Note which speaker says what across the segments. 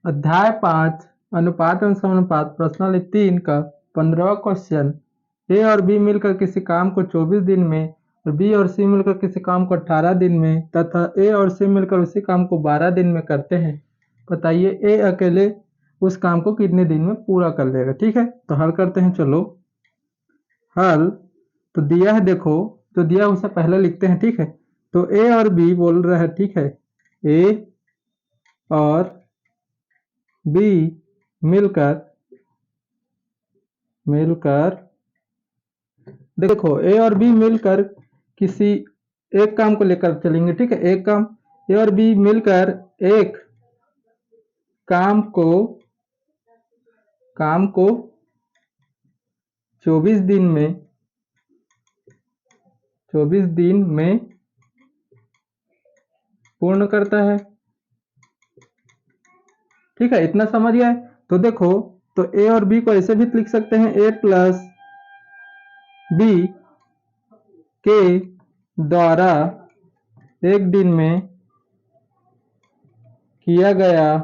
Speaker 1: अध्याय 5 अनुपात एवं समानुपात प्रश्नावली 3 का 15वां क्वेश्चन। ए और बी मिलकर किसी काम को 24 दिन में और बी और सी मिलकर किसी काम को 18 दिन में तथा ए और सी मिलकर उसी काम को 12 दिन में करते हैं। बताइए ए अकेले उस काम को कितने दिन में पूरा कर लेगा। ठीक है, तो हल करते हैं। चलो हल तो दिया है, देखो तो दिया उसे पहले लिखते हैं। ठीक है, तो ए और बी बोल रहा है। ठीक है, ए और बी मिलकर मिलकर देखो ए और बी मिलकर किसी एक काम को लेकर चलेंगे। ठीक है, एक काम ए और बी मिलकर एक काम को 24 दिन में पूर्ण करता है। ठीक है, इतना समझ गए। तो देखो, तो ए और बी को ऐसे भी लिख सकते हैं, ए प्लस बी के द्वारा एक दिन में किया गया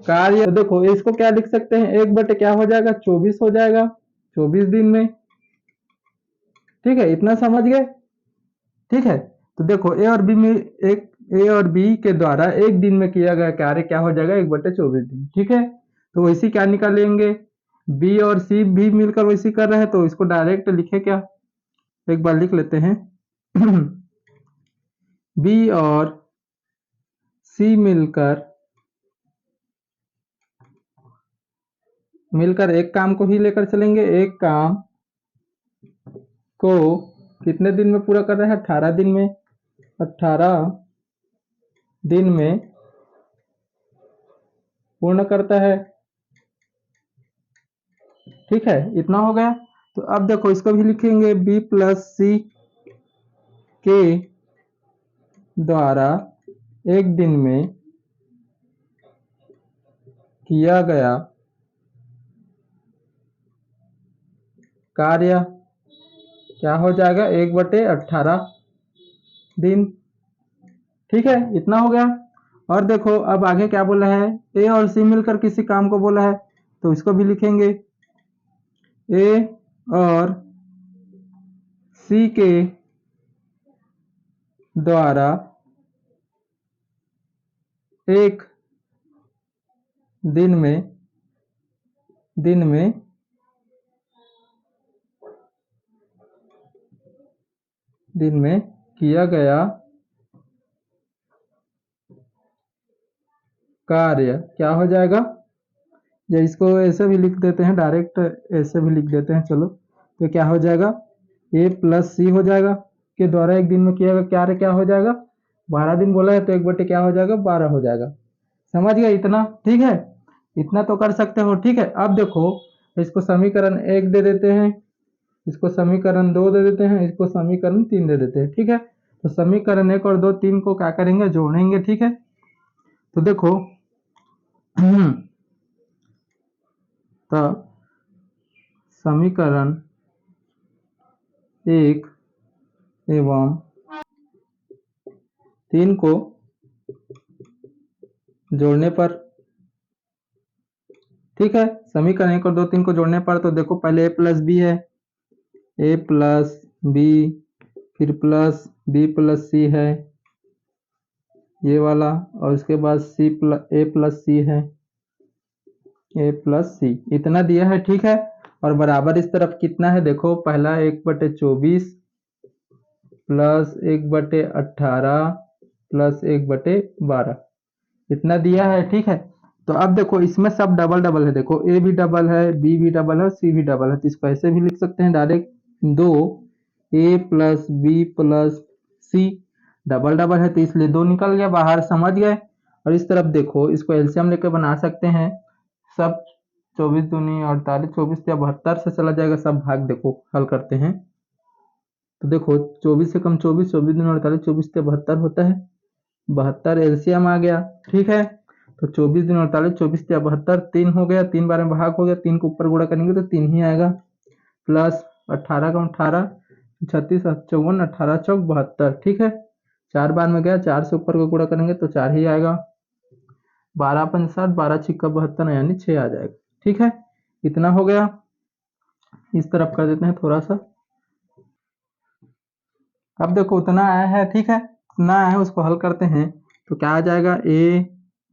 Speaker 1: कार्य। तो देखो इसको क्या लिख सकते हैं, एक बटे क्या हो जाएगा, 24 हो जाएगा, 24 दिन में। ठीक है, इतना समझ गए। ठीक है, तो देखो ए और बी में ए और बी के द्वारा एक दिन में किया गया कार्य क्या हो जाएगा, 1/24 दिन। ठीक है, तो वैसी क्या निकालेंगे, बी और सी भी मिलकर वैसी कर रहे हैं, तो इसको डायरेक्ट लिखे क्या, एक बार लिख लेते हैं। बी और सी मिलकर एक काम को ही लेकर चलेंगे। एक काम को कितने दिन में पूरा कर रहे हैं, 18 दिन में। 18 दिन में पूर्ण करता है। ठीक है, इतना हो गया। तो अब देखो इसको भी लिखेंगे, बी प्लस सी के द्वारा एक दिन में किया गया कार्य क्या हो जाएगा, 1/18 दिन। ठीक है, इतना हो गया। और देखो अब आगे क्या बोला है, ए और सी मिलकर किसी काम को बोला है, तो इसको भी लिखेंगे, ए और सी के द्वारा एक दिन में किया गया कार्य क्या हो जाएगा, या इसको ऐसे भी लिख देते हैं, डायरेक्ट ऐसे भी लिख देते हैं। चलो, तो क्या हो जाएगा, ए प्लस सी हो जाएगा के द्वारा एक दिन में किया गया कार्य क्या हो जाएगा, 12 दिन बोला है, तो एक बटे क्या हो जाएगा, 12 हो जाएगा। समझ गए इतना। ठीक है, इतना तो कर सकते हो। ठीक है, अब देखो इसको समीकरण 1 दे देते हैं, इसको समीकरण 2 दे देते हैं, इसको समीकरण 3 दे देते हैं। ठीक है, तो समीकरण 1 और 2 3 को क्या करेंगे, जोड़ेंगे। ठीक है, तो देखो तो समीकरण 1 एवं 3 को जोड़ने पर, ठीक है, समीकरण 1 और 2 3 को जोड़ने पर, तो देखो पहले ए प्लस बी है, ए प्लस बी, फिर प्लस बी प्लस सी है ये वाला, और उसके बाद ए प्लस सी है, ए प्लस सी, इतना दिया है। ठीक है, और बराबर इस तरफ कितना है, देखो पहला 1/24 प्लस 1/18 प्लस 1/12, इतना दिया है। ठीक है, तो अब देखो इसमें सब डबल डबल है, देखो ए भी डबल है, बी भी डबल है, सी भी डबल है, तो इसको ऐसे भी लिख सकते हैं डायरेक्ट, दो A plus B plus C double double है, तो इसलिए 2 निकल गया बाहर। समझ गए। और इस तरफ देखो इसको एलसीएम लेकर बना सकते हैं, सब 24 दूनी 48, 24 या 72 से चला जाएगा सब भाग। देखो हल करते हैं, तो देखो 24 से कम 24, 24 दूनी 48, 24 से 72 होता है, 72 एलसीएम आ गया। ठीक है, तो 24 दिन 48, 24 या 72, 3 हो गया, 3 बार में भाग हो गया, 3 को ऊपर गुणा करेंगे तो 3 ही आएगा, प्लस 18 का 18, 36 54, 18 चौक 72। ठीक है, 4 बार में गया, 4 से ऊपर को गुणा करेंगे तो 4 ही आएगा, 12 पंच 60, 12 छिक्का 72 यानी 6 आ जाएगा। ठीक है, इतना हो गया। इस तरफ कर देते हैं थोड़ा सा। अब देखो उतना आया है, ठीक है, उतना आया है, उसको हल करते हैं तो क्या आ जाएगा, A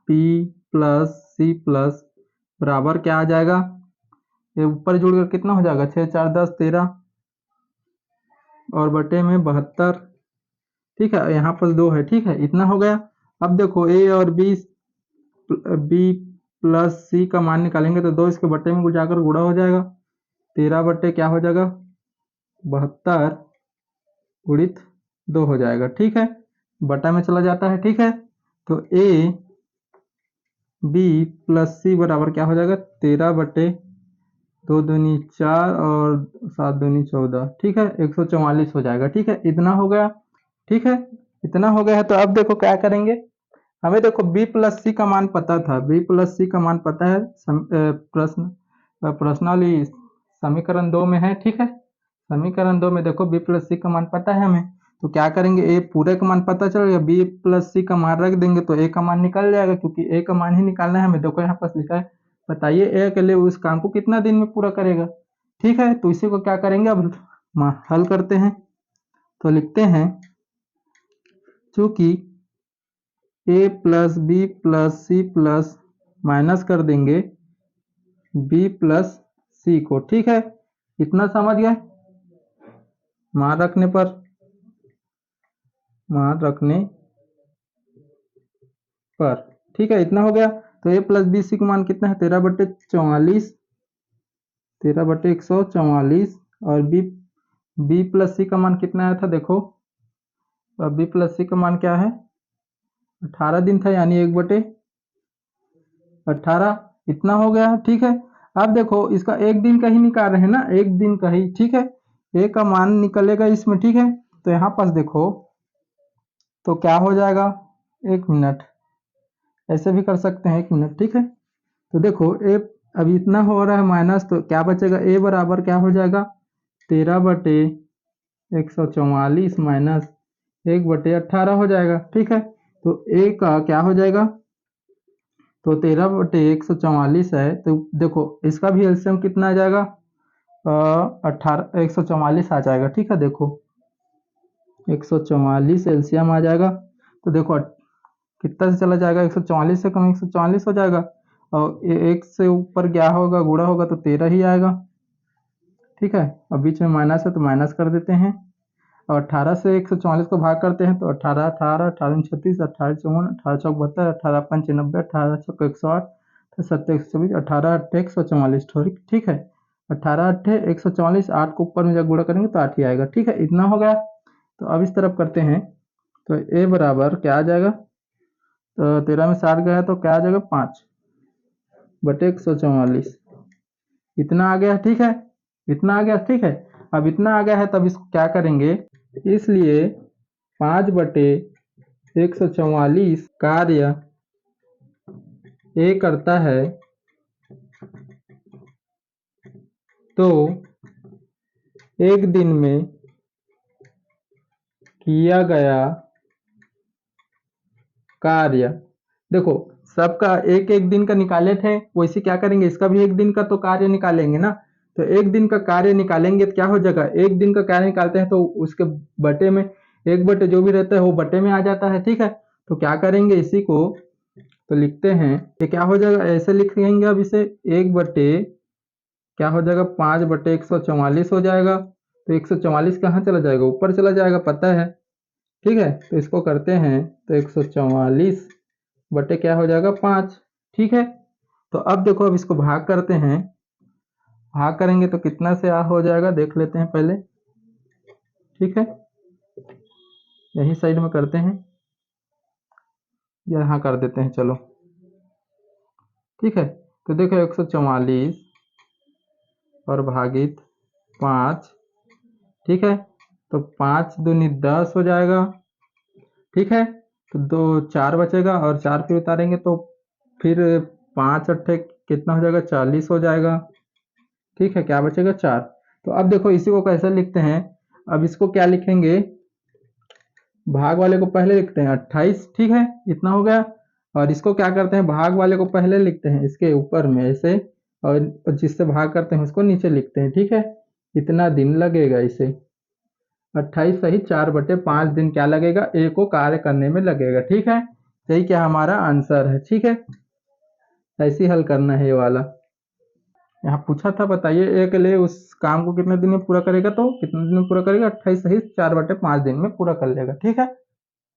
Speaker 1: P plus C plus बराबर क्या आ जाएगा, ये ऊपर जोड़कर कितना हो जाएगा, 6 4 10 13 और बटे में 72। ठीक है, यहाँ पर 2 है। ठीक है, इतना हो गया। अब देखो ए और बी प्लस सी का मान निकालेंगे तो 2 इसके बटे में जाकर गुणा हो जाएगा, 13 बटे क्या हो जाएगा 72 गुणित 2 हो जाएगा। ठीक है, बटा में चला जाता है। ठीक है, तो ए बी प्लस सी बराबर क्या हो जाएगा, 13 बटे 2 दूनी 4 और 7 दूनी 14। ठीक है, 144 हो जाएगा। ठीक है, इतना हो गया। ठीक है, इतना हो गया है। तो अब देखो क्या करेंगे, हमें देखो b प्लस सी का मान पता था, b प्लस सी का मान पता है, प्रश्नावली समीकरण 2 में है। ठीक है, समीकरण 2 में देखो b प्लस सी का मान पता है हमें, तो क्या करेंगे, a पूरे का मान पता चल गया, b प्लस सी का मान रख देंगे तो a का मान निकल जाएगा, क्योंकि a का मान ही निकालना है हमें। देखो यहाँ पास लिखा है, बताइए a के लिए उस काम को कितना दिन में पूरा करेगा। ठीक है, तो इसी को क्या करेंगे, अब हल करते हैं। तो लिखते हैं, चूंकि a plus B plus C plus minus कर देंगे b प्लस सी को। ठीक है, इतना समझ गए, मान रखने पर, मान रखने पर। ठीक है, इतना हो गया। तो a प्लस बी सी का मान कितना है, 13 बटे 44, 13 बटे 144 और बी प्लस सी का मान कितना आया था, देखो बी प्लस सी का मान क्या है, 18 दिन था, यानी 1 बटे 18। इतना हो गया। ठीक है, अब देखो इसका एक दिन का ही निकाल रहे हैं ना, एक दिन का ही। ठीक है, ए का मान निकलेगा इसमें। ठीक है, तो यहाँ पास देखो तो क्या हो जाएगा, 1 मिनट, ऐसे भी कर सकते हैं 1 मिनट। ठीक है, तो देखो ए अभी इतना हो रहा है माइनस, तो क्या बचेगा, ए बराबर क्या हो जाएगा, 13 बटे 144 माइनस 1 बटे 18 हो जाएगा। ठीक है, तो ए का क्या हो जाएगा, तो 13 बटे 144 है, तो देखो इसका भी एलसीएम कितना आ जाएगा, 18 144 आ जाएगा। ठीक है, देखो 144 एलसीएम आ जाएगा, तो देखो कितना से चला जाएगा, 144 से कम 144 हो जाएगा, और एक से ऊपर क्या होगा, गुणा होगा तो 13 ही आएगा। ठीक है, अब बीच में माइनस है तो माइनस कर देते हैं, और 18 से 144 को भाग करते हैं तो 18 18 18 36 18 54 18 चौक 72 18 पंच 90 18 चौक 108 सत्तर 124 18 अट्ठे 144। ठीक है, 18 अट्ठे 144, 8 को ऊपर में जब गुणा करेंगे तो 8 ही आएगा। ठीक है, इतना हो गया। तो अब इस तरफ करते हैं, तो ए बराबर क्या आ जाएगा, तो 13 में 60 गया तो क्या आ जाएगा, 5 बटे 144। इतना आ गया। ठीक है, इतना आ गया। ठीक है, अब इतना आ गया है, तब इसको क्या करेंगे, इसलिए 5 बटे 144 कार्य ए करता है, तो एक दिन में किया गया कार्य, देखो सबका एक एक दिन का निकाले थे, वैसे क्या करेंगे, इसका भी एक दिन का तो कार्य निकालेंगे ना, तो एक दिन का कार्य निकालेंगे तो क्या हो जाएगा, एक दिन का कार्य निकालते हैं तो उसके बटे में, एक बटे जो भी रहता है वो बटे में आ जाता है। ठीक है, तो क्या करेंगे, इसी को तो लिखते हैं, ये क्या हो जाएगा, ऐसे लिखेंगे अब इसे, एक बटे क्या हो जाएगा, 5 बटे 144 हो जाएगा, तो 144 कहाँ चला जाएगा, ऊपर चला जाएगा, पता है। ठीक है, तो इसको करते हैं, तो 144 बटे क्या हो जाएगा, 5। ठीक है, तो अब देखो, अब इसको भाग करते हैं, भाग करेंगे तो कितना से आ हो जाएगा, देख लेते हैं पहले। ठीक है, यही साइड में करते हैं, यहाँ कर देते हैं, चलो। ठीक है, तो देखो 144 और भागित 5। ठीक है, तो 5 दूनी 10 हो जाएगा। ठीक है, तो 2 4 बचेगा, और 4 फिर उतारेंगे तो फिर 5 अट्ठे कितना हो जाएगा, 40 हो जाएगा। ठीक है, क्या बचेगा, 4। तो अब देखो इसी को कैसे लिखते हैं, अब इसको क्या लिखेंगे, भाग वाले को पहले लिखते हैं 28। ठीक है, इतना हो गया। और इसको क्या करते हैं, भाग वाले को पहले लिखते हैं इसके ऊपर में ऐसे, और जिससे भाग करते हैं उसको नीचे लिखते हैं, ठीक है। इतना दिन लगेगा इसे, 28 सही 4/5 दिन क्या लगेगा, ए को कार्य करने में लगेगा, ठीक है। यही क्या हमारा आंसर है, ठीक है। ऐसे ही हल करना है ये वाला। यहाँ पूछा था, बताइए ए के लिए उस काम को कितने दिन में पूरा करेगा, तो कितने दिन में पूरा करेगा, 28 सही 4/5 दिन में पूरा कर लेगा, ठीक है।